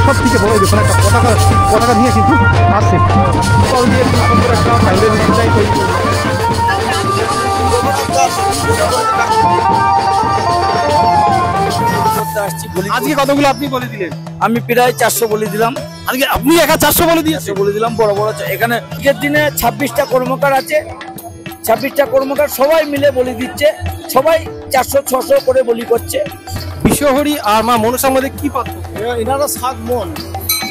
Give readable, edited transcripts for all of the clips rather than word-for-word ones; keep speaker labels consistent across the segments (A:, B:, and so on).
A: সব থেকে বড় দেখুন একটা পতাকা নিয়ে কিন্তু আসছে। আজকে কতগুলো আপনি বলে দিলেন?
B: আমি প্রায় 400 বলে দিলাম।
A: আজকে আপনি একা 400 বলে দিয়েছেন?
B: বলে দিলাম বড় বড়। এখানে আজকের দিনে 26টা কর্মকার আছে, 26টা কর্মকার সবাই মিলে বলি দিচ্ছে, সবাই 400-600 করে বলি করছে।
A: বিশ্বহরি আর মা মনসার মধ্যে কি পার্থক্য?
B: এনারা 7 মন,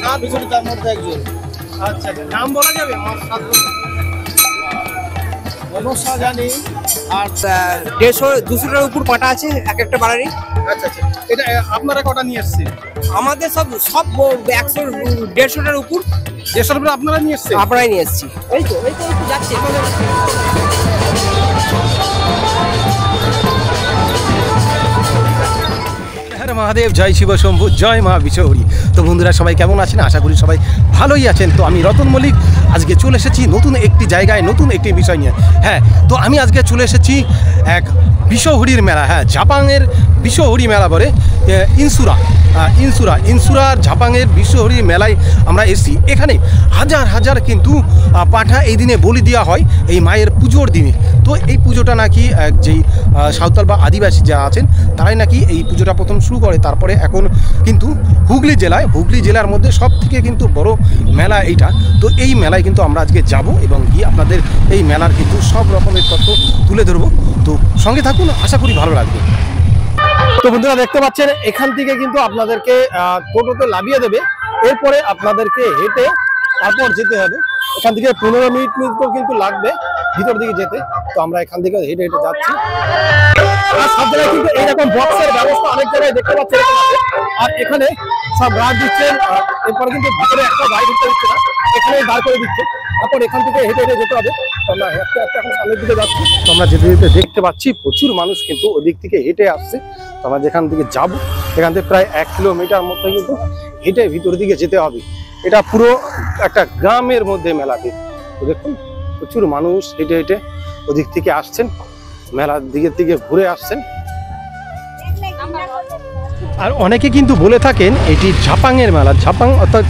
B: 7 বিশ্বহরি তার মধ্যে একজন।
A: আচ্ছা, নাম বলা যাবে?
B: মনসা জানি
C: আর 150-200টার উপর পাটা আছে এক একটা বাড়ারই।
A: আচ্ছা আচ্ছা, এটা আপনারা কটা নিয়ে এসেছেন?
C: আমাদের সব 100-150টার উপর।
A: 150টার উপর আপনারা নিয়ে এসেছেন?
C: আমরাই নিয়ে এসেছি। এই তো যাচ্ছে।
A: মহাদেব, জয় শিব শম্ভু, জয় মা বিশ্বহরি। তো বন্ধুরা সবাই কেমন আছেন? আশা করি সবাই ভালোই আছেন। তো আমি রতন মল্লিক আজকে চলে এসেছি নতুন একটি জায়গায়, নতুন একটি বিষয় নিয়ে। হ্যাঁ, তো আমি আজকে চলে এসেছি এক বিশ্বহরির মেলা। হ্যাঁ, ঝাপাংয়ের বিশ্বহরি মেলা বলে ইনসুরার ঝাপাংয়ের বিশ্বহরি মেলায় আমরা এসেছি। এখানে হাজার হাজার কিন্তু পাঠা এই দিনে বলি দেওয়া হয় এই মায়ের পুজোর দিনে। তো এই পুজোটা নাকি যেই সাঁওতাল বা আদিবাসী যারা আছেন তারাই নাকি এই পুজোটা প্রথম শুরু করে। তারপরে এখন কিন্তু হুগলি জেলার মধ্যে সব থেকে কিন্তু বড় মেলা এইটা। তো এই মেলায় কিন্তু আমরা আজকে যাব এবং গিয়ে আপনাদের এই মেলার কিন্তু সব রকমের তথ্য তুলে ধরবো। তো সঙ্গে থাকুন, আশা করি ভালো লাগবে। তো বন্ধুরা দেখতে পাচ্ছেন এখান থেকে কিন্তু আপনাদেরকে টোটোতে নামিয়ে দেবে, এরপরে আপনাদেরকে হেঁটে তারপর যেতে হবে। এখান থেকে 15 মিনিট কিন্তু লাগবে ভিতর দিকে যেতে। তো আমরা এখান থেকে হেঁটে হেঁটে যাচ্ছি। আর সব জায়গায় কিন্তু এইরকম বক্সের ব্যবস্থা অনেক জায়গায় দেখতে পাচ্ছেন। আর এখানে সব গার্ড দিচ্ছেন, এরপরে কিন্তু ভিতরে একটা গাড়ি ঢুকতে দিচ্ছে না, এখানে দাঁড় করে দিচ্ছে। তারপর এখান থেকে হেঁটে হেঁটে যেতে হবে। তো আমরা এখন সামনের দিকে যাচ্ছি। তো আমরা যেতে যেতে দেখতে পাচ্ছি প্রচুর মানুষ কিন্তু ওদিক থেকে হেঁটে আসছে। তো আমরা যেখান থেকে যাব এখান থেকে প্রায় 1 কিলোমিটার মতো কিন্তু হেঁটে ভিতরের দিকে যেতে হবে। এটা পুরো একটা গ্রামের মধ্যে মেলাতে। তো দেখুন প্রচুর মানুষ হেঁটে হেঁটে ওদিক থেকে আসছেন, মেলার দিকের দিকে ঘুরে আসছেন। আর অনেকে কিন্তু বলে থাকেন এটি ঝাপাংয়ের মেলা। ঝাপাং অর্থাৎ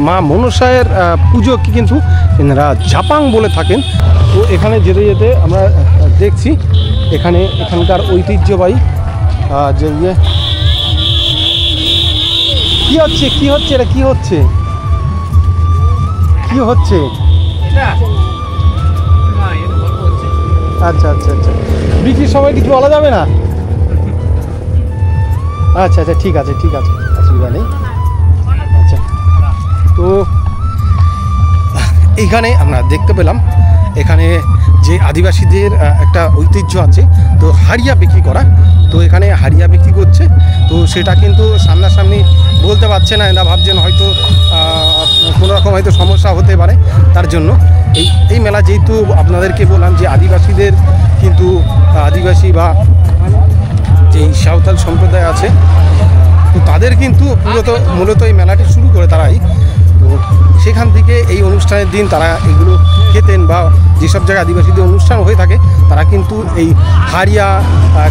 A: মা মনসায়ের পুজোকে কিন্তু এনারা ঝাপাং বলে থাকেন। তো এখানে যেতে যেতে আমরা দেখছি এখানকার ঐতিহ্যবাহী যে ইয়ে কি হচ্ছে এটা কি হচ্ছে আচ্ছা আচ্ছা আচ্ছা, বিক্রির সময় কিছু বলা যাবে না? আচ্ছা আচ্ছা, ঠিক আছে অসুবিধা নেই। আচ্ছা, তো এইখানে আমরা দেখতে পেলাম এখানে যে আদিবাসীদের একটা ঐতিহ্য আছে, তো হাড়িয়া বিক্রি করা। তো এখানে হাড়িয়া বিক্রি করছে। তো সেটা কিন্তু সামনাসামনি বলতে পারছে না, এরা ভাবছেন হয়তো কোনো রকম হয়তো সমস্যা হতে পারে। তার জন্য এই মেলা যেহেতু আপনাদেরকে বললাম যে আদিবাসীদের কিন্তু আদিবাসী বা যেই সাঁওতাল সম্প্রদায় আছে তো তাদের কিন্তু মূলত এই মেলাটি শুরু করে তারাই। তো সেখান থেকে এই অনুষ্ঠানের দিন তারা এগুলো খেতেন বা যেসব জায়গায় আদিবাসীদের অনুষ্ঠান হয়ে থাকে তারা কিন্তু এই হাড়িয়া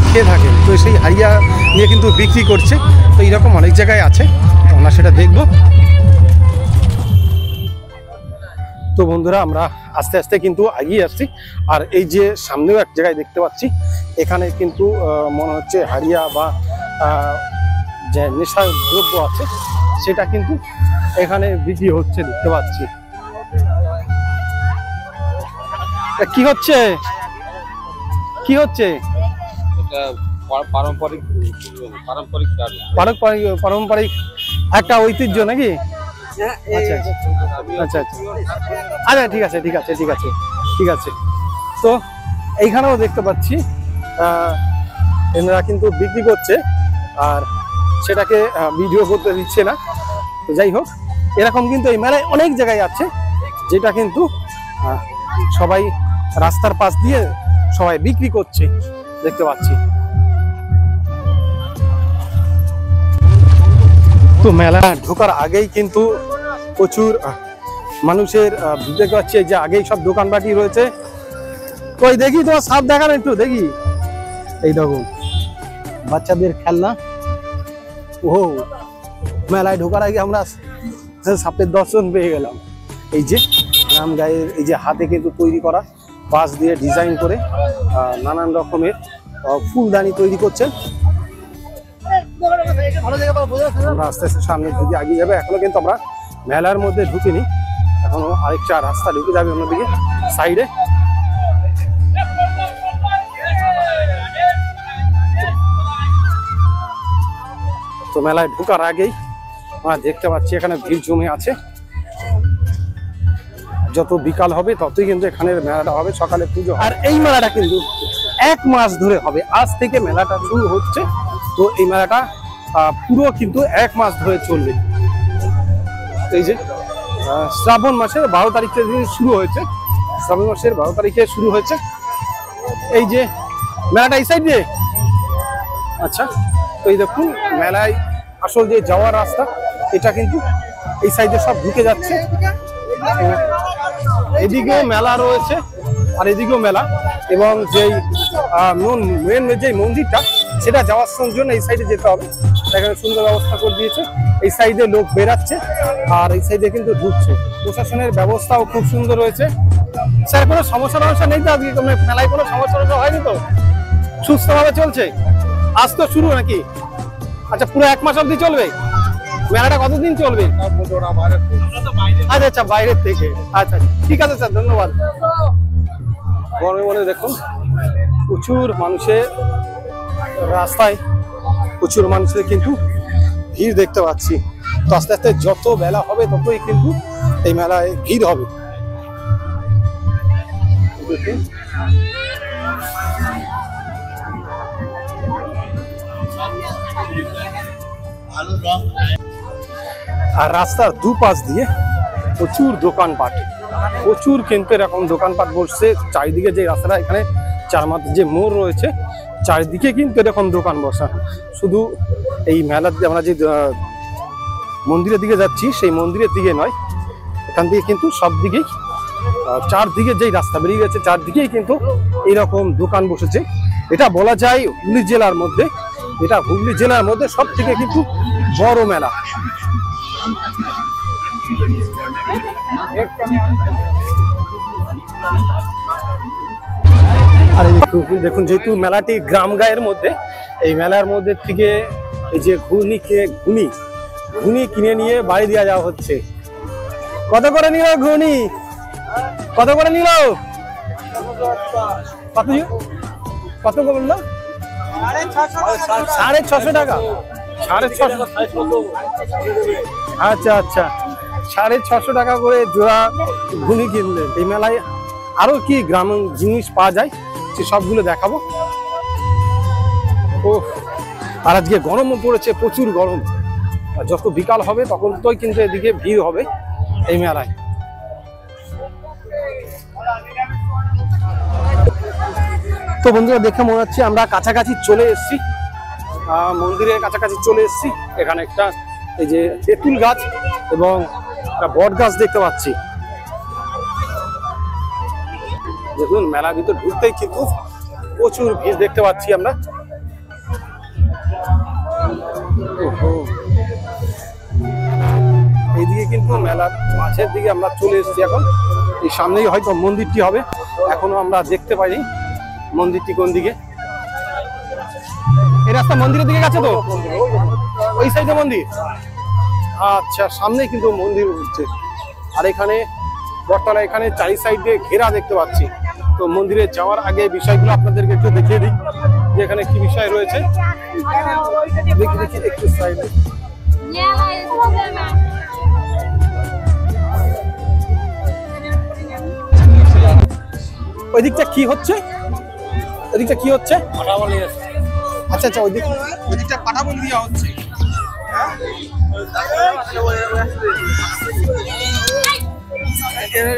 A: খেয়ে থাকেন। তো সেই হাড়িয়া নিয়ে কিন্তু বিক্রি করছে। তো এইরকম অনেক জায়গায় আছে, তো আমরা সেটা দেখব। তো বন্ধুরা আমরা আস্তে আস্তে কিন্তু এগিয়ে আসছি। আর এই যে সামনেও এক জায়গায় দেখতে পাচ্ছি এখানে কিন্তু মনে হচ্ছে হাড়িয়া বা যে নেশা দ্রব্য আছে সেটা কিন্তু এখানে বিক্রি হচ্ছে দেখতে পাচ্ছি। কি হচ্ছে
D: এটা
A: পারম্পরিক একটা ঐতিহ্য নাকি? আচ্ছা আচ্ছা আচ্ছা আচ্ছা, ঠিক আছে। তো এইখানেও দেখতে পাচ্ছি এনারা কিন্তু বিক্রি করছে আর সেটাকে ভিডিও করতে দিচ্ছে না। তো যাই হোক, এরকম কিন্তু এই মেলায় অনেক জায়গায় আছে যেটা কিন্তু সবাই রাস্তার পাশ দিয়ে সবাই বিক্রি করছে দেখতে পাচ্ছি। তো মেলা ঢোকার আগেই কিন্তু প্রচুর মানুষের ভিড় পাচ্ছে, যে আগেই সব দোকানপাটি রয়েছে। কই দেখি তোমার সাপ দেখান একটু দেখি। এই দেখুন বাচ্চাদের খেলনা। ও মেলায় ঢোকার আগে আমরা সাপের দর্শন পেয়ে গেলাম। এই যে রাম গায়ের এই যে হাতে কিন্তু তৈরি করা বাঁশ দিয়ে ডিজাইন করে নানান রকমের ফুলদানি তৈরি করছেন। আমরা আস্তে আস্তে সামনের দিকে এগিয়ে যাবে। এখনো কিন্তু আমরা মেলার মধ্যে ঢুকিনি, এখনো আরেকটা রাস্তা ঢুকে যাবে অন্যদিকে সাইডে। তো মেলায় ঢোকার আগেই আমরা দেখতে পাচ্ছি এখানে ভিড় জমে আছে। যত বিকাল হবে ততই কিন্তু এখানে মেলাটা হবে, সকালে পুজো। আর এই মেলাটা কিন্তু 1 মাস ধরে হবে, আজ থেকে মেলাটা শুরু হচ্ছে। তো এই মেলাটা পুরো কিন্তু 1 মাস ধরে চলবে। এই যে শ্রাবণ মাসের 12 তারিখে শুরু হয়েছে, শ্রাবণ মাসের 12 তারিখে শুরু হয়েছে। এই যে মেলাটা এই সাইড দিয়ে, আচ্ছা তো এই দেখুন মেলায় আসল যে যাওয়ার রাস্তা এটা কিন্তু এই সাইডে সব ঢুকে যাচ্ছে। এদিকেও মেলা রয়েছে আর এদিকেও মেলা, এবং যেই মেন যে মন্দিরটা সেটা যাওয়ার জন্য এই সাইডে যেতে হবে। এখানে সুন্দর ব্যবস্থা করে দিয়েছে, এই সাইডে লোক বেরাচ্ছে আর এই সাইডে কিন্তু ঢুকছে। প্রশাসনের ব্যবস্থাও খুব সুন্দর রয়েছে। স্যার কোনো সমস্যা নেই তো? আজকে মেলায় কোনো সমস্যা হয়নি তো? সুস্থভাবে চলছে? আজ তো শুরু নাকি? আচ্ছা পুরো 1 মাস অবধি চলবে মেলাটা? কতদিন চলবে? আচ্ছা আচ্ছা বাইরের থেকে, আচ্ছা ঠিক আছে স্যার, ধন্যবাদ। বনে দেখুন প্রচুর মানুষের রাস্তায়, প্রচুর মানুষের কিন্তু ভিড় দেখতে পাচ্ছি। তো আস্তে আস্তে যত বেলা হবে ততই কিন্তু এই মেলায় ভিড় হবে। আর রাস্তার দুপাশ দিয়ে প্রচুর দোকানপাট, প্রচুর কিন্তু এরকম দোকানপাট বসছে চারিদিকে। যে রাস্তাটা এখানে চারমাত্র যে মোড় রয়েছে চারিদিকে কিন্তু এরকম দোকান বসা। শুধু এই মেলার আমরা যে মন্দিরের দিকে যাচ্ছি সেই মন্দিরের দিকে নয়, এখান থেকে কিন্তু সব দিকেই চারদিকে যেই রাস্তা বেরিয়ে গেছে চারদিকেই কিন্তু এইরকম দোকান বসেছে। এটা বলা যায় হুগলি জেলার মধ্যে, এটা হুগলি জেলার মধ্যে সব থেকে কিন্তু বড় মেলা। আর দেখুন যেহেতু মেলাটি গ্রাম গায়ের মধ্যে, এই মেলার মধ্যে থেকে এই যে ঘুনি কিনে নিয়ে বাড়ি দিয়ে যাওয়া হচ্ছে। কত করে নিল ঘুনি? কত করে নিল? কত বললো? 650 টাকা। 650? আচ্ছা আচ্ছা, 650 টাকা করে জোড়া ঘুনি কিনলেন। এই মেলায় আরো কি গ্রামীণ জিনিস পাওয়া যায় সে সবগুলো দেখাবো। ও আর আজকে গরমও পড়েছে, প্রচুর গরম। আর যত বিকাল হবে তখন তোই কিন্তু এদিকে ভিড় হবে এই মেলায়। তো বন্ধুরা দেখে মনে হচ্ছে আমরা কাছাকাছি চলে এসেছি, মন্দিরের কাছাকাছি চলে এসেছি। এখানে একটা এই যে তেঁতুল গাছ এবং একটা বট গাছ দেখতে পাচ্ছি। দেখুন মেলার ভিতর ঢুকতেই কিন্তু প্রচুর ভিড় দেখতে পাচ্ছি আমরা। এইদিকে কিন্তু মেলার মাঝের দিকে আমরা চলে এসেছি এখন। এই সামনেই হয়তো মন্দিরটি হবে, এখনো আমরা দেখতে পাইনি মন্দিরটি কোন দিকে। এই রাস্তা মন্দিরের দিকে গেছে তো, ওই সাইডে মন্দির। আচ্ছা সামনেই কিন্তু মন্দির উঠছে। আর এখানে বটতলা এখানে চারি সাইডে ঘেরা দেখতে পাচ্ছি। তো মন্দিরে যাওয়ার আগে বিষয়গুলো আপনাদেরকে একটু দেখিয়ে দিই যে এখানে কি বিষয় রয়েছে। দেখি একটু সাইডে। ওই দিকটা কি হচ্ছে? ওইদিকটা কি হচ্ছে? আচ্ছা আচ্ছা, ওই দিকটা পাঠা বলি দেওয়া হচ্ছে।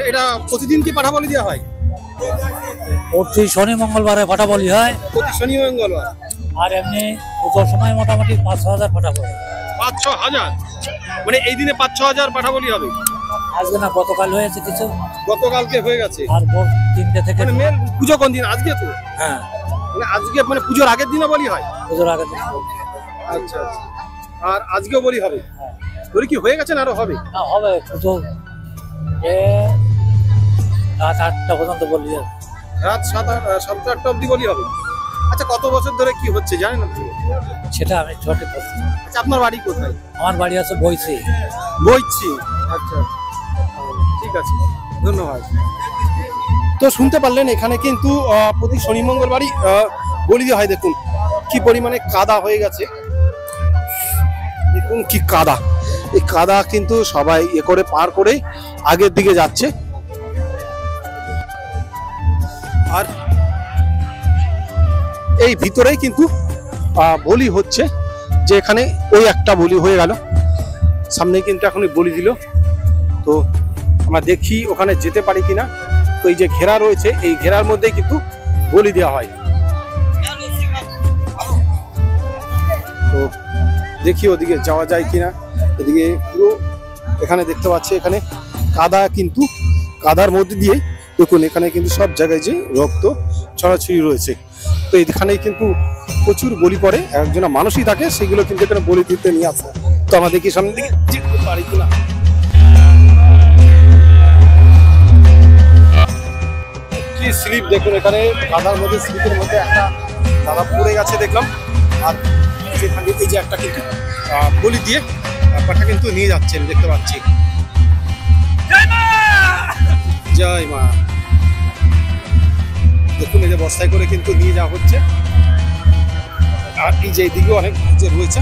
A: এটা প্রতিদিন কি পাঠা বলি দেওয়া হয়?
D: প্রতি শনি মঙ্গলবারে পাঠা বলি হয়।
A: প্রতি শনি মঙ্গলবার।
D: আর এমনি পুজোর সময় মোটামুটি 5-6 হাজার পাঠা বলি।
A: 5-6 হাজার? মানে এই দিনে 5-6 হাজার পাঠা বলি হবে?
D: আজকে না, গতকাল হয়েছে কিছু।
A: গতকালকে হয়ে গেছে।
D: আর 3টে থেকে
A: মানে মেন পুজো কোন দিন? আজকে তো?
D: হ্যাঁ,
A: মানে আজকে মানে পুজোর আগের দিনও বলি হয়?
D: পুজোর আগের দিন।
A: আচ্ছা আচ্ছা, আর আজকেও বলি হবে?
D: হ্যাঁ।
A: বলি কি হয়ে গেছে না আরো হবে?
D: না হবে পুজো এ রাত 8টা পর্যন্ত বলি যাবে।
A: রাত 7-8টা অবধি বলি হবে। আচ্ছা, কত বছর ধরে কি হচ্ছে জানেন আপনি?
D: সেটা আমি সঠিক বলছি না।
A: আচ্ছা, আপনার বাড়ি কোথায়?
D: আমার বাড়ি আছে বইছি।
A: বইছি। আচ্ছা, ঠিক আছে, ধন্যবাদ। তো শুনতে পারলেন এখানে কিন্তু প্রতি শনি মঙ্গলবারই বলি দেওয়া হয়। দেখুন কি পরিমাণে কাদা হয়ে গেছে, দেখুন কি কাদা। এই কাদা কিন্তু সবাই করে পার করে আগের দিকে যাচ্ছে। আর এই ভিতরেই কিন্তু বলি হচ্ছে, যে এখানে ওই একটা বলি হয়ে গেল, সামনে কিন্তু এখন বলি দিল। তো আমরা দেখি ওখানে যেতে পারি কিনা। তো এই যে ঘেরা রয়েছে, এই ঘেরার মধ্যেই কিন্তু বলি দেওয়া হয়। তো দেখি ওদিকে যাওয়া যায় কিনা। এদিকে পুরো এখানে দেখতে পাচ্ছি এখানে কাদা, কিন্তু কাদার মধ্যে দিয়ে দেখুন এখানে কিন্তু সব জায়গায় যে রক্ত ছড়াছড়ি রয়েছে। তো এখানেই কিন্তু প্রচুর বলি পড়ে, একজন মানুষই থাকে, সেগুলো কিন্তু এখানে বলি দিতে নিয়ে আসে। তো আমরা দেখি সামনের দিকে যেতে পারি কিনা। কি স্লিপ দেখুন, এখানে কাদার মধ্যে স্লিপের মধ্যে একটা দাদা পড়ে গেছে দেখলাম। আর সেখানে এই যে একটা কিন্তু বলি দিয়ে পাঠা কিন্তু নিয়ে যাচ্ছেন দেখতে পাচ্ছি। জয় মা। দেখুন এই যে বস্তায় করে কিন্তু নিয়ে যাওয়া হচ্ছে। আর এই যে এইদিকেও অনেক যে রয়েছে।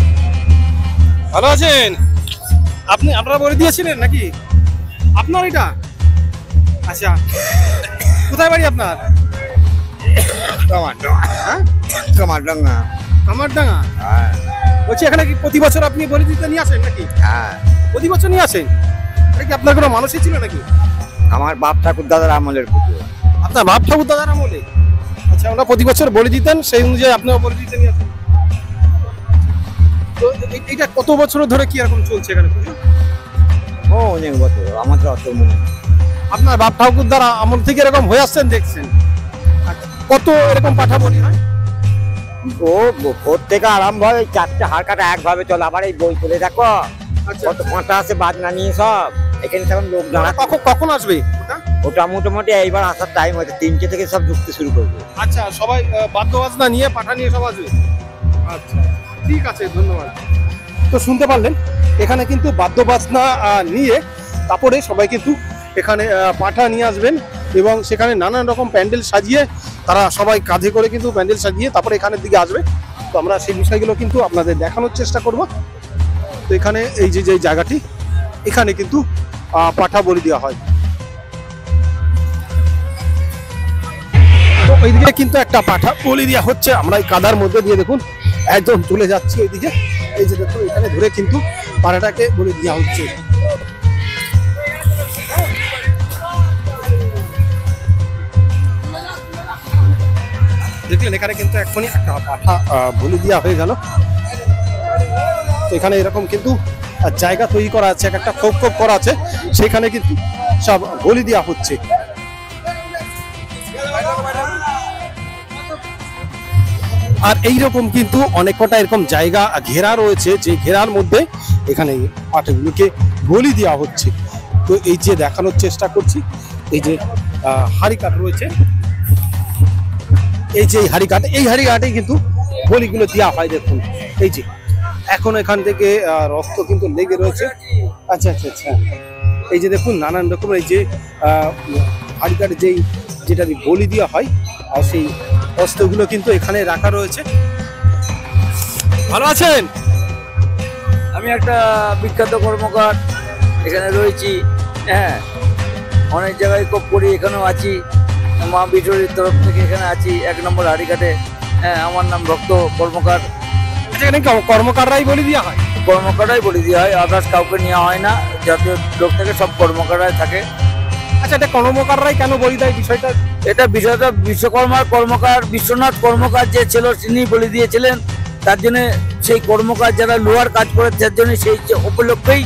A: ভালো আছেন আপনি? আপনারা বলে দিয়েছিলেন নাকি আপনার এটা? আচ্ছা, কোথায় বাড়ি আপনার? হ্যাঁ,
C: কামারডাঙ্গা।
A: কামারডাঙ্গা।
C: হ্যাঁ।
A: বলছি এখানে কি প্রতি বছর আপনি বলি দিতে নিয়ে আসেন নাকি?
C: হ্যাঁ,
A: প্রতি বছর নিয়ে আসেন? এটা কি আপনার কোনো মানুষই ছিল নাকি?
C: আমার বাপ ঠাকুর দাদার আমলের পুজো।
A: আপনার বাপ ঠাকুর দাদার আমলে? আচ্ছা, আমরা প্রতি বছর বলি দিতেন, সেই অনুযায়ী আপনিও বলি দিতে নিয়ে আসেন। তো এইটা কত বছর ধরে কি এরকম চলছে এখানে পুজো?
C: ও অনেক বছর, আমাদের অত মনে নেই।
A: আপনার বাপ ঠাকুর দ্বারা আমল থেকে এরকম হয়ে আসছেন দেখছেন। কত এরকম পাঠা বলি হয়?
C: ও ভোর থেকে আরম্ভ হয়, 4টে হাড় কাটা একভাবে চলে। আবার এই বই করে দেখো কত পাঁটা আছে, বাজনা নিয়ে সব। এখানে তখন লোক দাঁড়া।
A: কখন আসবে
C: ওটা মোটামুটি এইবার আসার টাইম হয়েছে, 3টে থেকে সব ঢুকতে শুরু করবে।
A: আচ্ছা, সবাই বাদ্য বাজনা নিয়ে পাঠা নিয়ে সব আসবে। আচ্ছা, ঠিক আছে, ধন্যবাদ। তো শুনতে পারলেন এখানে কিন্তু বাদ্য বাজনা নিয়ে তারপরে সবাই কিন্তু এখানে পাঠা নিয়ে আসবেন, এবং সেখানে নানান রকম প্যান্ডেল সাজিয়ে তারা সবাই কাঁধে করে কিন্তু প্যান্ডেল সাজিয়ে তারপরে এখানের দিকে আসবে। তো আমরা সেই বিষয়গুলো কিন্তু আপনাদের দেখানোর চেষ্টা করব। তো এখানে এই যে জায়গাটি, এখানে কিন্তু পাঠা বলি দেওয়া হয়। তো ওইদিকে কিন্তু একটা পাঠা বলি দেওয়া হচ্ছে। আমরা এই কাদার মধ্যে দিয়ে দেখুন একদম চলে যাচ্ছি ওইদিকে। এই যে দেখুন এখানে ধরে কিন্তু পাঠাটাকে বলি দেওয়া হচ্ছে। দেখলেন এখানে কিন্তু এখনই একটা পাঠা বলি দেওয়া হয়ে গেল। তো এখানে এরকম কিন্তু জায়গা তৈরি করা আছে, একটা খোপ করা আছে, সেখানে কিন্তু সব বলি দেওয়া হচ্ছে। আর এইরকম কিন্তু অনেক কটা এরকম জায়গা ঘেরা রয়েছে, যে ঘেরার মধ্যে এখানে পাঠাগুলোকে বলি দেওয়া হচ্ছে। তো এই যে দেখানোর চেষ্টা করছি, এই যে হাড়িকাঠ রয়েছে, এই যে হাড়িকাঠেই কিন্তু বলিগুলো দেওয়া হয়। দেখুন এই যে এখন এখান থেকে রক্ত কিন্তু লেগে রয়েছে। আচ্ছা আচ্ছা আচ্ছা, এই যে দেখুন নানান রকম এই যে হাড়িকাঠে যেটা বলি দেওয়া হয়, আর সেই অস্ত্রগুলো কিন্তু এখানে রাখা রয়েছে। ভালো আছেন?
B: আমি একটা বিখ্যাত কর্মকার এখানে রয়েছি। হ্যাঁ, অনেক জায়গায় খুব করি, এখানেও আছি। মা বিঠুরির তরফ থেকে এখানে আছি 1 নম্বর হাড়িঘাটে। হ্যাঁ, আমার নাম ভক্ত কর্মকার।
A: এখানে কর্মকাররাই বলি দেওয়া হয়?
B: কর্মকাররাই বলি দেওয়া হয়, আদার্স কাউকে নেওয়া হয় না। যত লোক থেকে সব কর্মকাররাই থাকে।
A: আচ্ছা, এটা কর্মকাররাই কেন বলি দেয় বিষয়টা?
B: এটা বিষয়টা বিশ্বকর্মার কর্মকার বিশ্বনাথ কর্মকার যে ছিল তিনি বলে দিয়েছিলেন। তার জন্য সেই কর্মকার যারা লোহার কাজ করে, তার জন্য সেই উপলক্ষেই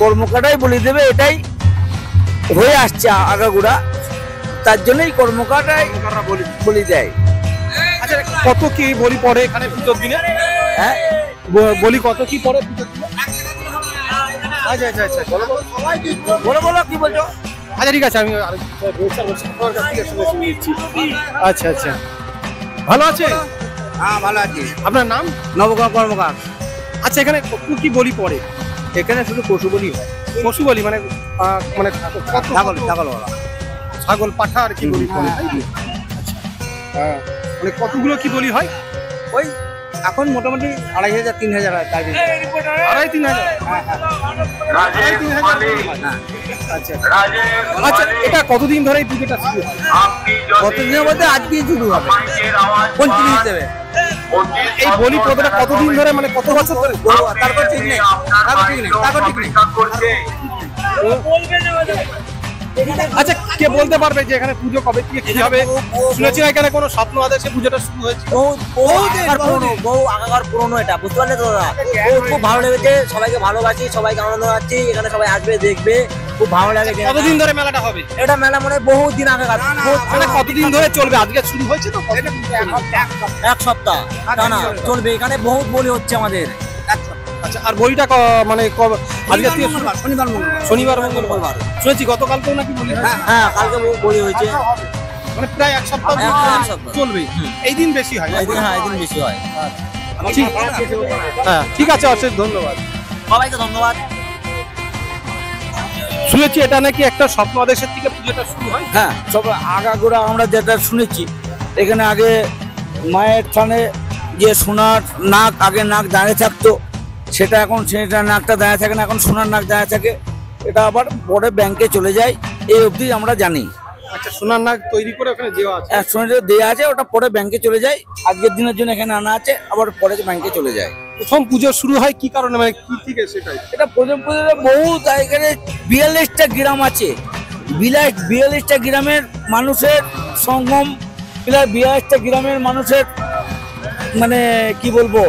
B: কর্মকাররাই বলি দেবে, এটাই হয়ে আসছে আগাগোড়া। তার জন্যই কর্মকাররাই বলি দেয়।
A: আচ্ছা, কত কি বলি পড়ে এখানে পুজোর দিনে?
B: হ্যাঁ,
A: বলি কত কি পড়ে পুজোর দিনে? আচ্ছা আচ্ছা আচ্ছা
B: বলো বলো কি বলছো?
A: আচ্ছা ঠিক আছে, আমি আচ্ছা আচ্ছা ভালো আছে?
C: হ্যাঁ ভালো আছি।
A: আপনার নাম?
C: নবগ্রাম কর্মকার।
A: আচ্ছা, এখানে কি বলি পড়ে?
C: এখানে শুধু পশু বলি হয়।
A: পশু বলি মানে মানে কত
C: ছাগল ছাগল ওরা।
A: ছাগল পাঠা আর কি বলি পড়ে? হ্যাঁ, মানে কতগুলো কি বলি হয়?
C: ওই এখন মোটামুটি 2,500 3,000 হয় তাই বেশি।
A: 2,500-3,000?
C: হ্যাঁ হ্যাঁ
A: 2,500-3,000 বলি হয়?
C: হ্যাঁ।
A: আচ্ছা আচ্ছা, এটা কতদিন ধরে এই পুজোটা শুরু হয়?
C: কতদিনের মধ্যে আজকেই শুরু হবে 25 হিসেবে।
A: এই বলি প্রথাটা কতদিন ধরে, মানে কত বছর ধরে?
C: তারপর ঠিক নেই, তারপর ঠিক নেই।
A: আচ্ছা, কে বলতে পারবে যে এখানে পুজো কবে থেকে কি হবে? শুনেছি না এখানে কোনো স্বপ্ন আদেশে পুজোটা শুরু হয়েছে।
E: বহু আগার পুরনো এটা, বুঝতে পারলে তো দাদা? খুব ভালো লেগেছে, সবাইকে ভালোবাসি, সবাইকে আনন্দ পাচ্ছি, এখানে সবাই আসবে দেখবে, খুব ভালো লেগেছে।
A: কতদিন ধরে মেলাটা হবে?
E: এটা মেলা মনে হয় বহু দিন আগেকার,
A: মানে কতদিন ধরে চলবে? আজকে শুরু হয়েছে তো?
E: এক সপ্তাহ টানা চলবে। এখানে বহুত বলি হচ্ছে আমাদের।
A: আচ্ছা, আর বইটা মানে আজকে থেকে শনিবার মঙ্গলবার শুনেছি, গতকালকেও নাকি বলি হয়েছে?
E: হ্যাঁ, কালকে বলি হয়েছে।
A: মানে প্রায় এক সপ্তাহ
E: এক সপ্তাহ।
A: চলবে। এই দিন বেশি হয়?
E: এই দিন বেশি হয়।
A: হ্যাঁ, ঠিক আছে, অশেষ ধন্যবাদ।
E: সবাইকে ধন্যবাদ।
A: শুনেছি এটা নাকি একটা স্বপ্ন আদেশের থেকে পুজোটা শুরু হয়।
B: হ্যাঁ, সব আগাগোড়া আমরা যেটা শুনেছি, এখানে আগে মায়ের থানে যে সোনার নাক, আগে নাক দাঁড়িয়ে থাকতো, সেটা এখন সেটা নাকটা দাঁড়িয়ে থাকে না, এখন সোনার নাক দাঁড়িয়ে থাকে। এটা আবার পরে ব্যাংকে চলে যায়, এই অবধি আমরা জানি।
A: আচ্ছা, সোনার নাগ তৈরি করে ওখানে দেওয়া আছে?
B: সোনাটা দেওয়া আছে, ওটা পরে ব্যাংকে চলে যায়। আজকের দিনের জন্য এখানে আনা আছে, আবার পরে ব্যাংকে চলে যায়।
A: প্রথম পুজো শুরু হয় কি কারণে, মানে কি থেকে সেটাই?
B: এটা প্রথম বহু এখানে 42টা গ্রাম আছে, 42টা গ্রামের মানুষের সঙ্গম, 42টা গ্রামের মানুষের মানে কি বলবো,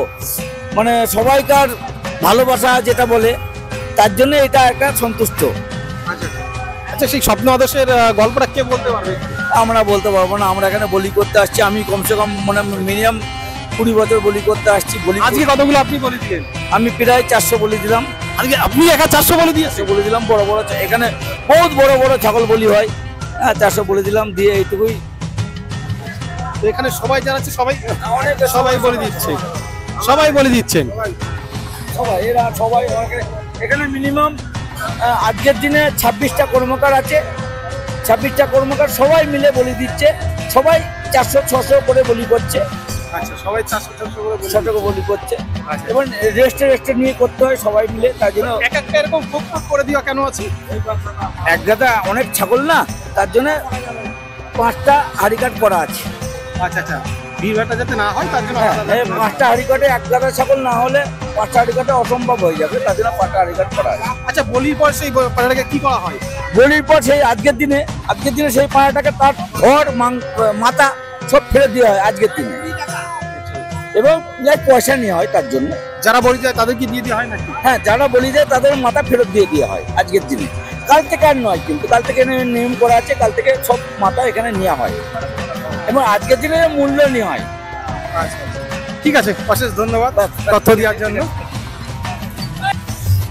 B: মানে সবাইকার ভালোবাসা যেটা বলে, তার জন্য এটা একটা সন্তুষ্ট।
A: আচ্ছা, সেই স্বপ্ন আদেশের গল্পটা কে বলতে পারবে?
B: আমরা বলতে পারবো না, আমরা এখানে বলি করতে আসছি। আমি কমসে কম মানে মিনিমাম 20 বছর বলি করতে আসছি।
A: আজকে কতগুলো আপনি বলে দিলেন?
B: আমি প্রায় 400 বলি দিলাম।
A: আজকে আপনি একা 400 বলে দিয়েছেন?
B: বলে দিলাম, বড় বড় এখানে বহুত বড় বড় ছাগল বলি হয়। হ্যাঁ, 400 বলে দিলাম, দিয়ে এইটুকুই।
A: তো এখানে সবাই জানাচ্ছে, সবাই বলে দিচ্ছে, সবাই বলে দিচ্ছেন।
B: সবাই এরা সবাই এখানে মিনিমাম আজকের দিনে 26টা কর্মকার আছে। 26টা কর্মকার সবাই মিলে বলি দিচ্ছে, সবাই 400-600 করে বলি করছে।
A: আচ্ছা, সবাই 400-400 করে বলে
B: 600 বলি করছে, এবং রেস্টে নিয়ে করতে হয় সবাই মিলে। তার জন্য
A: এক একটা এরকম খুব করে দেওয়া কেন আছে?
B: এক গাদা অনেক ছাগল না, তার জন্য 5টা হাড়ি কাট করা আছে।
A: আচ্ছা আচ্ছা, ভিড়ভাড়টা যাতে না হয় তার জন্য।
B: হ্যাঁ, 5টা হাড়ি কাটে এক গাদা ছাগল না হলে 5টা হাড়ি কাটে অসম্ভব হয়ে যাবে, তার জন্য 5টা হাড়ি কাট করা আছে।
A: আচ্ছা, বলির পর সেই পাড়াটাকে কি করা হয়?
B: বলির পর সেই আজকের দিনে সেই পাড়াটাকে তার ঘর মাথা সব ফেরত দেওয়া হয় আজকের দিনে, এবং পয়সা নেওয়া হয় তার জন্য।
A: যারা বলি যায় তাদেরকে দিয়ে দেওয়া হয় নাকি?
B: হ্যাঁ, যারা বলি যায় তাদের মাথা ফেরত দিয়ে দেওয়া হয় আজকের দিনে। কাল থেকে আর নয়, কিন্তু কাল থেকে নিয়ম করা আছে, কাল থেকে সব মাথা এখানে নেওয়া হয়, এবং আজকের দিনে মূল্য নেওয়া হয়।
A: ঠিক আছে, অশেষ ধন্যবাদ তথ্য দেওয়ার জন্য।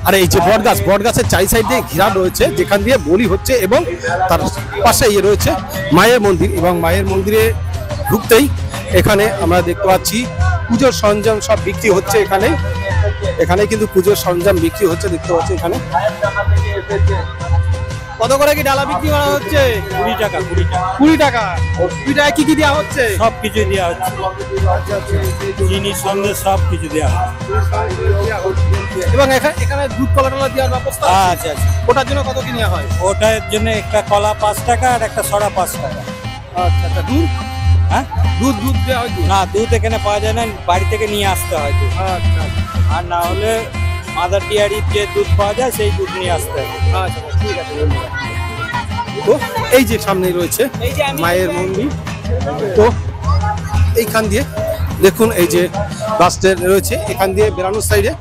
A: আর এই যে বটগাছের চারি সাইড দিয়ে ঘেরা রয়েছে, যেখান দিয়ে বলি হচ্ছে, এবং তার পাশে রয়েছে মায়ের মন্দির, এবং মায়ের মন্দিরে ঢুকতেই এখানে আমরা দেখতে পাচ্ছি পুজোর সরঞ্জাম সব বিক্রি হচ্ছে। এখানে কিন্তু পুজোর সরঞ্জাম বিক্রি হচ্ছে, দেখতে পাচ্ছি এখানে। কত করে কি ডালা বিক্রি করা হচ্ছে?
D: 20 টাকা।
A: 20 টাকা। 20 টাকায় কি দেওয়া হচ্ছে?
D: সব কিছু দেওয়া হচ্ছে, চিনি সন্দেশ সব কিছু দেওয়া হচ্ছে।
A: এবং এখানে দুধ কলা টলা দেওয়ার ব্যবস্থা আছে?
D: আচ্ছা,
A: ওটার জন্য কত কি নেওয়া হয়?
D: ওটার জন্য একটা কলা 5 টাকা আর একটা সরা 5 টাকা।
A: আচ্ছা আচ্ছা, দুধ?
D: হ্যাঁ,
A: দুধ দেওয়া হয়?
D: না, দুধ এখানে পাওয়া যায় না, বাড়ি থেকে নিয়ে আসতে হয় দুধ।
A: আচ্ছা
D: আর না হলে মাদার ডেয়ারির যে দুধ পাওয়া যায় সেই দুধ নিয়ে আসতে হবে।
A: আচ্ছা, ঠিক আছে, ধন্যবাদ। তো এই যে সামনে রয়েছে মায়ের মন্দির, তো এইখান দিয়ে দেখুন এই যে বাস স্ট্যান্ড রয়েছে, এখান দিয়ে বেরানোর সাইডে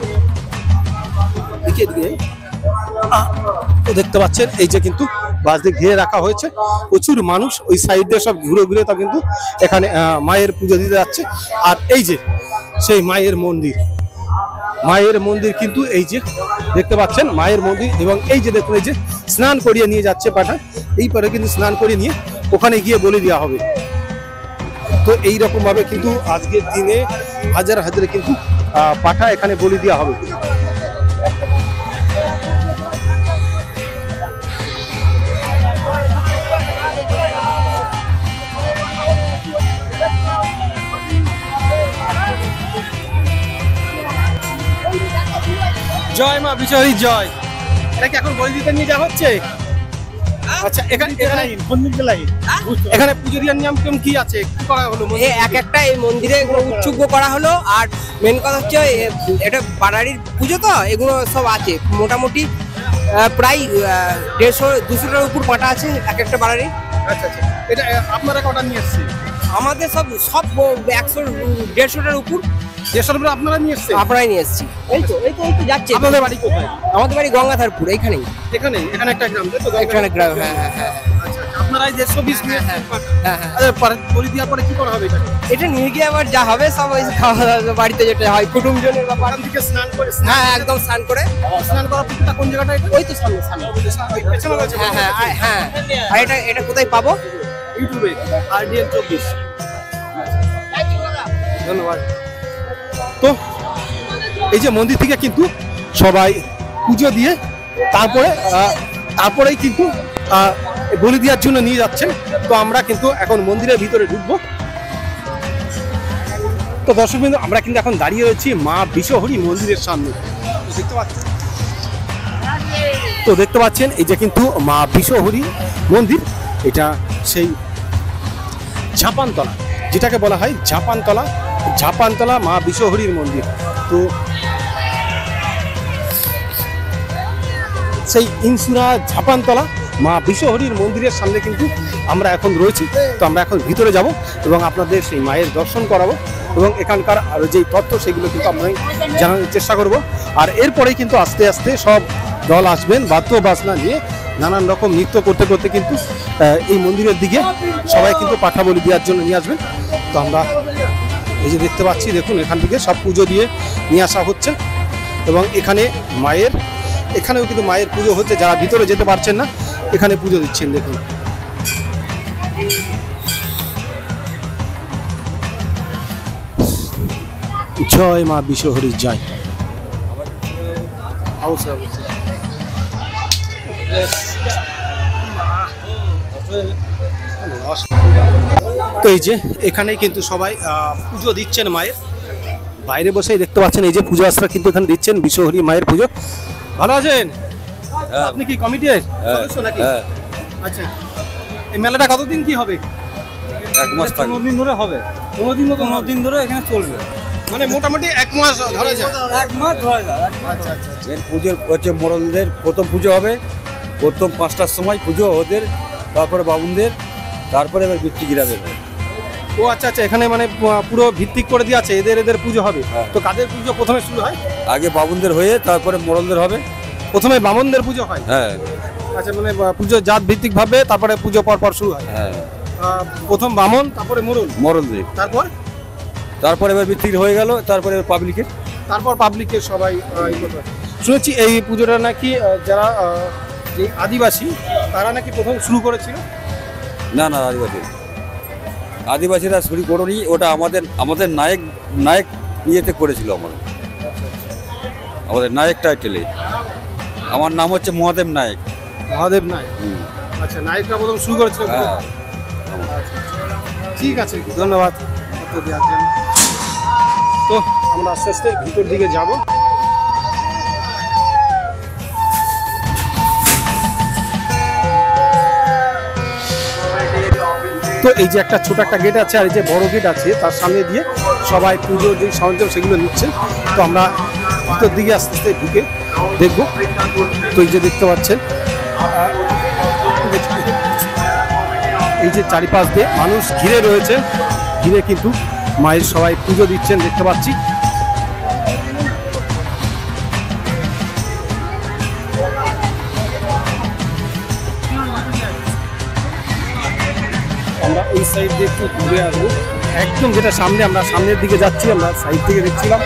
A: তো দেখতে পাচ্ছেন এই যে কিন্তু বাস দিয়ে ঘিরে রাখা হয়েছে, প্রচুর মানুষ ওই সাইড দিয়ে সব ঘুরে তা কিন্তু এখানে মায়ের পুজো দিতে যাচ্ছে। আর এই যে সেই মায়ের মন্দির কিন্তু এই যে দেখতে পাচ্ছেন মায়ের মন্দির, এবং এই যে দেখুন এই যে স্নান করিয়ে নিয়ে যাচ্ছে পাঠা, এই পরে কিন্তু স্নান করিয়ে নিয়ে ওখানে গিয়ে বলি দেওয়া হবে। তো এইরকম ভাবে কিন্তু আজকের দিনে হাজার হাজারে কিন্তু পাঠা এখানে বলি দেওয়া হবে। জয় মা বিশ্বহরী জয়। এটা কি এখন বলি দিতে নিয়ে যাওয়া হচ্ছে? আচ্ছা, এখানে পুজো দেওয়ার নিয়ম কেমন কি আছে, কি করা হলো?
F: এক একটা এই মন্দিরে এগুলো উৎসর্গ করা হলো। আর মেন কথা হচ্ছে এটা বাড়ারির পুজো, তো এগুলো সব আছে মোটামুটি প্রায় 150-200টার উপর পাটা আছে এক একটা বাড়ারি।
A: আচ্ছা আচ্ছা, এটা আপনারা কটা নিয়ে এসেছেন?
F: আমাদের সব 100-150টার উপর।
A: 150 উপরে আপনারা নিয়ে এসেছেন?
F: আপনারাই নিয়ে এসেছি। এই তো যাচ্ছে।
A: আপনাদের বাড়ি কোথায়?
F: আমাদের বাড়ি গঙ্গাধারপুর, এইখানেই।
A: এখানে একটা গ্রাম, তাই তো?
F: এখানে গ্রাম, হ্যাঁ হ্যাঁ হ্যাঁ।
A: আচ্ছা, আপনারা এই 120 নিয়ে
F: হ্যাঁ হ্যাঁ।
A: আচ্ছা, বলি দেওয়ার পরে কি করা হবে এটা?
F: এটা নিয়ে গিয়ে আবার যা হবে সব ওই খাওয়া দাওয়া বাড়িতে যেটা হয় কুটুমজনের ব্যাপার।
A: এখান থেকে স্নান করে
F: হ্যাঁ একদম স্নান করে।
A: স্নান করার পুকুরটা কোন জায়গাটা এটা?
F: ওই তো সামনে।
A: ওই পেছনে রয়েছে?
F: হ্যাঁ হ্যাঁ হ্যাঁ। আর এটা কোথায় পাবো?
A: ইউটিউবে RDL 24। ধন্যবাদ। তো এই যে মন্দির থেকে কিন্তু সবাই পুজো দিয়ে তারপরেই কিন্তু বলি দেওয়ার জন্য নিয়ে যাচ্ছেন। তো আমরা কিন্তু এখন মন্দিরের ভিতরে ঢুকবো। তো দর্শকবৃন্দ, আমরা কিন্তু এখন দাঁড়িয়ে রয়েছি মা বিশ্বহরী মন্দিরের সামনে। দেখতে পাচ্ছেন এই যে কিন্তু মা বিশ্বহরী মন্দির, এটা সেই ঝাপানতলা, যেটাকে বলা হয় ঝাপানতলা মা বিশ্বহরীর মন্দির। তো সেই ইনসুরা ঝাপানতলা মা বিশ্বহরীর মন্দিরের সামনে কিন্তু আমরা এখন রয়েছি। তো আমরা এখন ভিতরে যাব এবং আপনাদের সেই মায়ের দর্শন করাবো এবং এখানকার আরো যেই তথ্য সেগুলো কিন্তু আমরা জানানোর চেষ্টা করব। আর এরপরেই কিন্তু আস্তে আস্তে সব দল আসবেন বাদ্য বাজনা নিয়ে, নানান রকম নৃত্য করতে করতে কিন্তু এই মন্দিরের দিকে সবাই কিন্তু পাঠা বলি দেওয়ার জন্য নিয়ে আসবেন। তো আমরা এই যে দেখতে পাচ্ছি, দেখুন এখান থেকে সব পুজো দিয়ে নিয়ে আসা হচ্ছে এবং এখানেও কিন্তু মায়ের পুজো হচ্ছে। যারা ভিতরে যেতে পারছেন না, এখানে পুজো দিচ্ছেন। দেখুন জয় মা বিশ্বহরী জয়। তো এই যে এখানেই কিন্তু সবাই পুজো দিচ্ছেন মায়ের। বাইরে বসেই দেখতে পাচ্ছেন এই যে পুজো আশ্রা কিন্তু এখানে দিচ্ছেন বিশ্বহরী মায়ের পুজো। ভালো আছেন? আপনি কি কমিটির সদস্য নাকি? আচ্ছা, এই মেলাটা কতদিন কি হবে?
D: 1 মাস 15 দিন ধরে হবে। 15 দিন ধরে এখানে চলবে,
A: মানে মোটামুটি 1 মাস ধরা যায়।
D: 1 মাস ধরা যায়।
A: আচ্ছা আচ্ছা।
D: এর পুজো হচ্ছে মোড়লদের প্রথম পুজো হবে, প্রথম 5টার সময় পুজো ওদের, তারপরে বাবুনদের, তারপরে এবার বৃত্তি গিরাবে।
A: ও আচ্ছা আচ্ছা, এখানে মানে পুরো ভিত্তিক করে দিয়ে আছে, এদের পুজো হবে। তো কাদের পুজো প্রথমে শুরু হয়?
D: আগে বাবুনদের হয়ে তারপরে মোড়লদের হবে।
A: প্রথমে বামনদের পুজো হয়?
D: হ্যাঁ।
A: আচ্ছা, মানে পুজো জাত ভিত্তিক ভাবে তারপরে পুজো পর শুরু হয়।
D: হ্যাঁ,
A: প্রথম বামন, তারপরে
D: মোড়লদের, তারপরে এবার বৃত্তি হয়ে গেল, তারপরে পাবলিকের,
A: তারপর পাবলিকের সবাই। শুনেছি এই পুজোটা নাকি যারা যে আদিবাসী তারা নাকি প্রথম শুরু করেছিল।
D: না আদিবাসীরা শুরু করেনি, ওটা আমাদের নায়ক ইয়েতে করেছিল। আমাদের নায়ক টাইটেলে আমার নাম হচ্ছে মহাদেব নায়ক।
A: আচ্ছা, নায়করা প্রথম শুরু করেছিল।
D: হ্যাঁ,
A: ঠিক আছে, ধন্যবাদ। তো আমরা আস্তে আস্তে ভিতর দিকে যাব। তো এই যে একটা ছোট একটা গেট আছে আর এই যে বড় গেট আছে, তার সামনে দিয়ে সবাই পুজোর যে সরঞ্জাম সেগুলো নিচ্ছেন। তো আমরা ভিতর দিকে আস্তে আস্তে ঢুকে দেখব। তো এই যে দেখতে পাচ্ছেন এই যে চারিপাশ দিয়ে মানুষ ঘিরে রয়েছে, ঘিরে কিন্তু মায়ের সবাই পুজো দিচ্ছেন দেখতে পাচ্ছি। আমরা এই সাইড দিয়ে একটু ঘুরে আসবো, একদম যেটা সামনে, আমরা সামনের দিকে যাচ্ছি, আমরা সাইড থেকে দেখছিলাম,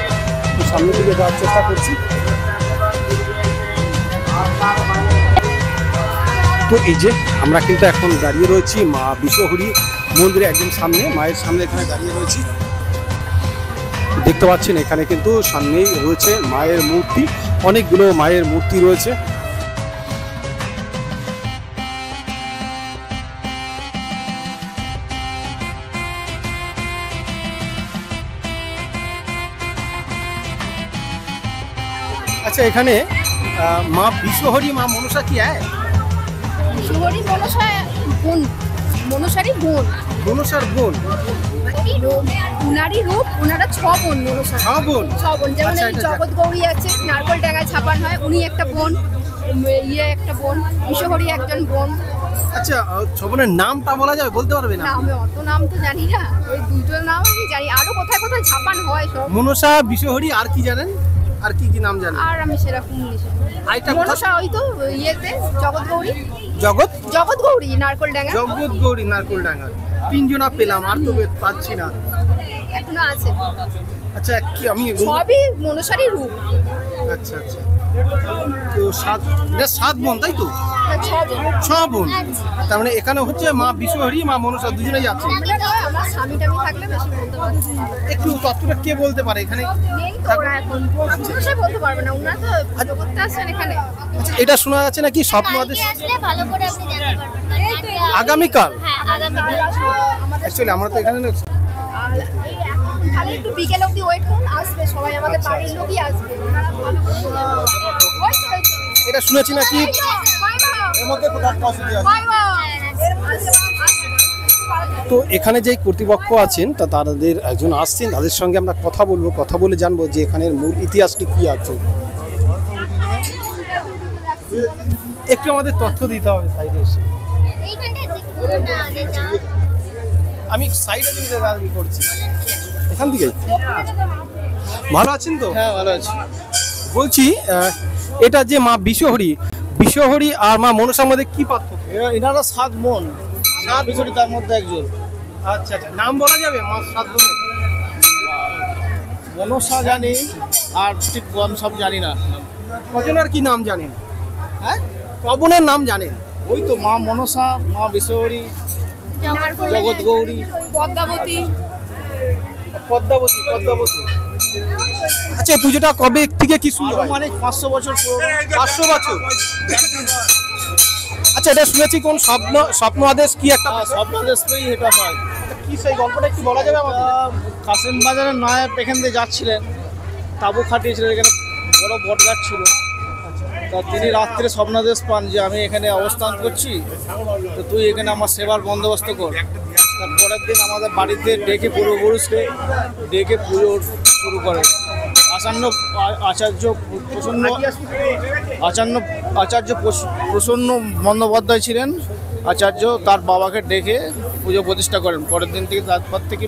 A: সামনের দিকে যাওয়ার চেষ্টা করছি। তো এই যে আমরা কিন্তু এখন দাঁড়িয়ে রয়েছি মা বিশ্বহরি মন্দিরে একদম সামনে, মায়ের সামনে এখানে দাঁড়িয়ে রয়েছি। দেখতে পাচ্ছেন এখানে কিন্তু সামনেই রয়েছে মায়ের মূর্তি, অনেকগুলো মায়ের মূর্তি রয়েছে। আচ্ছা, এখানে মা বিশ্বহরি মা মনসা কি হয়?
G: বিশ্বহরি মনসা বোন, মনসারই বোন,
A: মনসার বোন,
G: উনারই রূপ, ওনারা 6 বোন মনসা,
A: 6 বোন।
G: যেমন
A: আচ্ছা,
G: এই জগৎ গৌরী আছে, নারকল ডাঙায় ছাপান হয়, উনি একটা বোন, একটা বোন, বিশ্বহরি একজন বোন।
A: আচ্ছা, 6 বোনের নামটা বলা যাবে, বলতে পারবে না?
G: না, আমি অত নাম তো জানি না, ওই দুটো নাম আমি জানি, আরো কোথায় কোথায় ছাপান হয় সব।
A: মনসা, বিশ্বহরি, আর কি জানেন? আর কি কি নাম জানেন?
G: আর আমি সেরকম মনসা ওই তো ইয়েতে জগৎ গৌরী, জগৎ গৌরী নারকল ডাঙা,
A: জগৎ গৌরী নারকল ডাঙা। 3 জনা পেলাম, আর তো পাচ্ছি না,
G: এখনো আছে।
A: আচ্ছা, কি আমি
G: সবই মনসারই রূপ।
A: আচ্ছা আচ্ছা, তো 7 বোন, তাই তো? 6 বোন। তার মানে এখানে হচ্ছে মা বিশ্বহরি মা মনসা দুজনেই আছে।
G: আমার স্বামী টামি থাকলে বেশি বলতে পারবে,
A: একটু তত্ত্বটা কে বলতে পারে এখানে?
G: নেই তো ওরা এখন, মনসা বলতে পারবে না, ওনারা তো পুজো করতে আসছেন এখানে।
A: আচ্ছা, এটা শোনা যাচ্ছে নাকি স্বপ্ন আদেশ
H: আসলে ভালো করে আপনি জানতে পারবেন।
A: আগামীকাল?
H: হ্যাঁ, আগামীকাল।
A: অ্যাকচুয়ালি আমরা তো এখানে
G: খালি একটু বিকেল অবধি ওয়েট করুন, আসবে সবাই, আমাদের বাড়ির লোকই আসবে, ওনারা ভালো করে।
A: এটা শুনেছি নাকি তো এখানে যে কর্তৃপক্ষ আছেন তা তাদের একজন আসছেন, তাদের সঙ্গে আমরা কথা বলবো, কথা বলে জানবো যে এখানের মূল ইতিহাসটি কি আছে। একটু আমাদের তথ্য দিতে হবে সাইডে এসে। আমি সাইডে দিকে করছি, এখান থেকেই। ভালো আছেন তো?
I: হ্যাঁ, ভালো আছি।
A: বলছি এটা যে মা বিশ্বহরি আর মা মনসার মধ্যে কি পার্থক্য?
I: এনারা 7 বোন, 7 বিশ্বহরি তার মধ্যে একজন।
A: আচ্ছা আচ্ছা, নাম বলা যাবে মা 7 বোনের?
I: মনসা জানি, আর ঠিক বোন সব জানি না।
A: কজনের কি নাম জানেন? হ্যাঁ, কবনের নাম জানেন?
I: ওই তো মা মনসা, মা বিশ্বহরি, জগৎ গৌরী,
G: পদ্মাবতী।
A: আচ্ছা, পুজোটা কবে থেকে কি শুরু হয়?
I: মানে 500 বছর পুরনো।
A: 500 বছর। আচ্ছা, এটা শুনেছি কোন স্বপ্ন আদেশ কি একটা
I: স্বপ্নদেশই এটা হয়।
A: কি সেই গল্পটা একটু বলা যাবে আমাদের?
I: কাসেম বাজারের নায়ক এখান দিয়ে যাচ্ছিলেন, তাঁবু খাটিয়েছিলেন, এখানে বড় বট গাছ ছিল। তা তিনি রাত্রে স্বপ্নাদেশ পান যে আমি এখানে অবস্থান করছি, তো তুই এখানে আমার সেবার বন্দোবস্ত কর। তার পরের দিন আমাদের বাড়িতে ডেকে পূর্বপুরুষকে ডেকে পুজো শুরু করে। আচার্য প্রসন্ন বন্দ্যোপাধ্যায় ছিলেন আচার্য, তার বাবাকে ডেকে পুজো প্রতিষ্ঠা করেন। পরের দিন থেকে, তারপর থেকে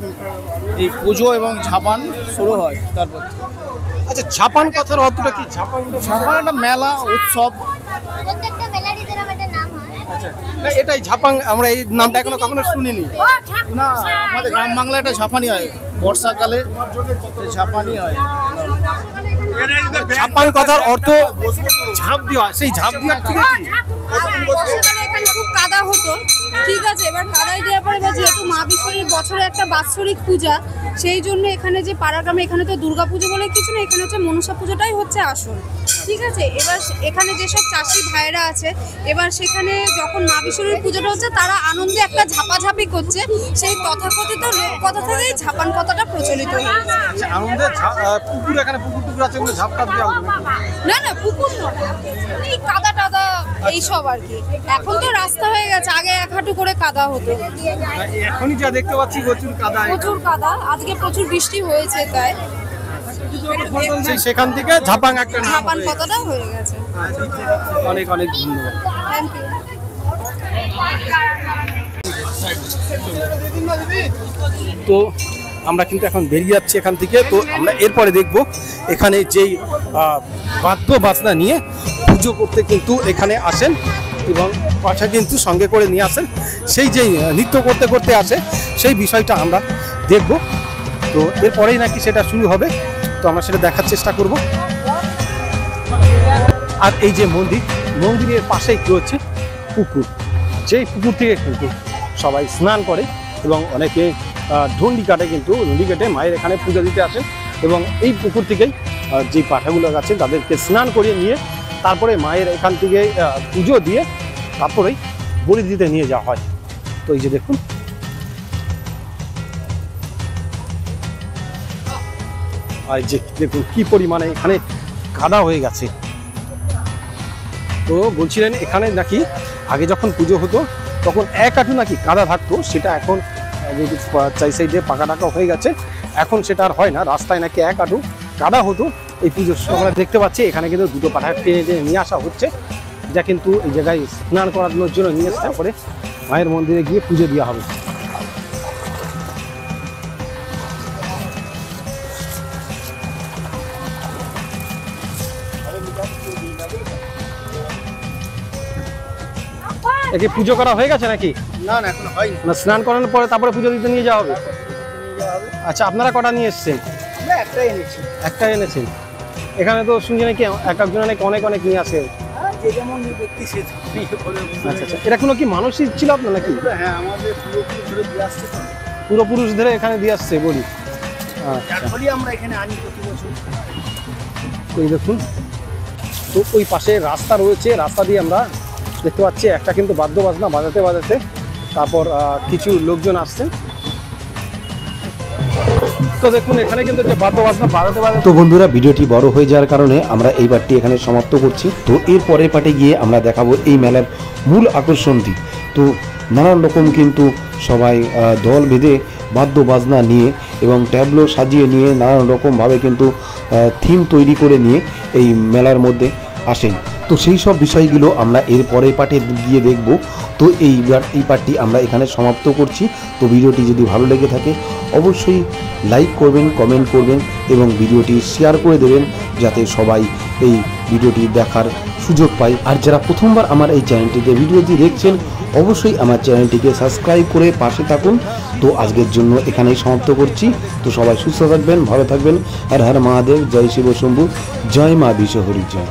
I: এই পুজো এবং ঝাপান শুরু হয়। তারপর
A: আচ্ছা, ঝাপান কথার অর্থটা কি?
I: ঝাপান একটা মেলা উৎসব।
H: প্রত্যেকটা মেলারই যেরকম একটা নাম হয়।
A: আচ্ছা, না এটাই ঝাপান, আমরা এই নামটা এখনো কখনো শুনিনি।
I: না, আমাদের গ্রাম বাংলায় এটা ঝাপানি হয়, বর্ষাকালে ঝাপানি হয়।
A: ঝাপান কথার অর্থ ঝাঁপ দেওয়া, সেই ঝাঁপ দেওয়ার থেকে কি?
G: বর্ষাকালে এখানে খুব কাদা হতো, ঠিক আছে, এবার কাদায় দেওয়ার পরে যেহেতু মা বিশ্বহরির বছরে একটা বাৎসরিক পূজা, সেই জন্য এখানে যে পাড়া গ্রামে এখানে তো দুর্গা পুজো বলে কিছু না, এখানে হচ্ছে মনসা পুজোটাই হচ্ছে আসল, ঠিক আছে। এবার এখানে যেসব চাষি ভাইরা আছে, এবার সেখানে যখন মা বিশ্বহরির পুজোটা হচ্ছে, তারা আনন্দে একটা ঝাপাঝাপি করছে, সেই তথাকথিত লোককথা থেকেই ঝাপান কথাটা প্রচলিত হয়েছে।
A: আনন্দে পুকুর, এখানে পুকুর আছে, ঝাপটা দেওয়া
G: না না, পুকুর নয়, এই কাদা টাদা এইসব আর কি। এখন তো রাস্তা হয়ে গেছে, আগে 1 হাঁটু করে কাদা হতো,
A: এখনই যা দেখতে পাচ্ছি প্রচুর কাদা।
G: আজকে প্রচুর বৃষ্টি হয়েছে, তাই
A: সেখান থেকে ঝাপাং একটা নাম
G: ঝাপান কথাটা হয়ে গেছে।
A: অনেক অনেক ধন্যবাদ।
G: Thank you.
A: তো আমরা কিন্তু এখন বেরিয়ে যাচ্ছি এখান থেকে। তো আমরা এরপরে দেখব এখানে যেই বাদ্য বাজনা নিয়ে পুজো করতে কিন্তু এখানে আসেন এবং পাঠা কিন্তু সঙ্গে করে নিয়ে আসেন, সেই যেই নৃত্য করতে করতে আসে সেই বিষয়টা আমরা দেখব। তো এরপরেই নাকি সেটা শুরু হবে, তো আমরা সেটা দেখার চেষ্টা করব। আর এই যে মন্দিরের পাশেই কি হচ্ছে পুকুর, যেই পুকুর থেকে কিন্তু সবাই স্নান করে এবং অনেকে ঢন্ডি কাটে, কিন্তু ঢন্ডি কেটে মায়ের এখানে পুজো দিতে আসেন এবং এই পুকুর থেকেই যে পাঠাগুলো আছে তাদেরকে স্নান করিয়ে নিয়ে তারপরে মায়ের এখান থেকে পুজো দিয়ে তারপরেই বলি দিতে নিয়ে যাওয়া হয়। তো এই যে দেখুন, আর যে দেখুন কি পরিমাণে এখানে কাদা হয়ে গেছে। তো বলছিলেন এখানে নাকি আগে যখন পুজো হতো তখন এক হাঁটু নাকি কাদা থাকতো, সেটা এখন যেহেতু চাই সাইডে পাকা টাকা হয়ে গেছে এখন সেটা আর হয় না। রাস্তায় নাকি এক হাঁটু কাদা হতো এই পুজোর সময়। আমরা দেখতে পাচ্ছি এখানে কিন্তু দুটো পাঠা টেনে নিয়ে আসা হচ্ছে, যা কিন্তু এই জায়গায় স্নান করানোর জন্য নিয়ে আসতে পরে মায়ের মন্দিরে গিয়ে পুজো দেওয়া হবে। একে পুজো করা হয়ে গেছে নাকি?
I: না না এখন হয়নি,
A: না, স্নান করানোর পরে তারপরে পুজো দিতে নিয়ে যাওয়া হবে। আচ্ছা, আপনারা কটা নিয়ে এসছেন?
I: আমরা একটাই এনেছি।
A: একটাই এনেছেন? এখানে তো শুনছি নাকি এক একজন অনেক অনেক নিয়ে আসে।
I: যে যেমন ব্যক্তি সে
A: আচ্ছা আচ্ছা, এটা কোনো কি মানসিক ছিল আপনার নাকি?
I: হ্যাঁ, আমাদের পুরোপুরি ধরে দিয়ে আসছে,
A: পূর্বপুরুষ ধরে এখানে দিয়ে আসছে বলি।
I: যার ফলে আমরা এখানে আনি প্রতি বছর।
A: এই দেখুন, তো ওই পাশে রাস্তা রয়েছে, রাস্তা দিয়ে আমরা দেখতে পাচ্ছি একটা কিন্তু বাদ্য বাজনা বাজাতে বাজাতে তারপর কিছু লোকজন আসছেন। তো দেখুন এখানে কিন্তু বাদ্য বাজনা বাজাতে বাজাতে।
J: তো বন্ধুরা, ভিডিওটি বড় হয়ে যাওয়ার কারণে আমরা এই পার্টটি এখানে সমাপ্ত করছি। তো এর পরের পার্টে গিয়ে আমরা দেখাবো এই মেলার মূল আকর্ষণটি। তো নানান রকম কিন্তু সবাই দল বেঁধে বাদ্য বাজনা নিয়ে এবং ট্যাবলো সাজিয়ে নিয়ে নানান রকমভাবে কিন্তু থিম তৈরি করে নিয়ে এই মেলার মধ্যে আসেন। তো সেই সব বিষয়গুলো আমরা এর পরের পার্টে গিয়ে দেখব। তো এই পার্টটি আমরা এখানে সমাপ্ত করছি। তো ভিডিওটি যদি ভালো লেগে থাকে অবশ্যই লাইক করবেন, কমেন্ট করবেন এবং ভিডিওটি শেয়ার করে দেবেন যাতে সবাই এই ভিডিওটি দেখার সুযোগ পায়। আর যারা প্রথমবার আমার এই চ্যানেলটিতে ভিডিওটি দেখছেন অবশ্যই আমার চ্যানেলটিকে সাবস্ক্রাইব করে পাশে থাকুন। তো আজকের জন্য এখানেই সমাপ্ত করছি। তো সবাই সুস্থ থাকবেন, ভালো থাকবেন। হর হর মহাদেব, জয় শিব শম্ভু, জয় মা বিশ্বহরি, জয়।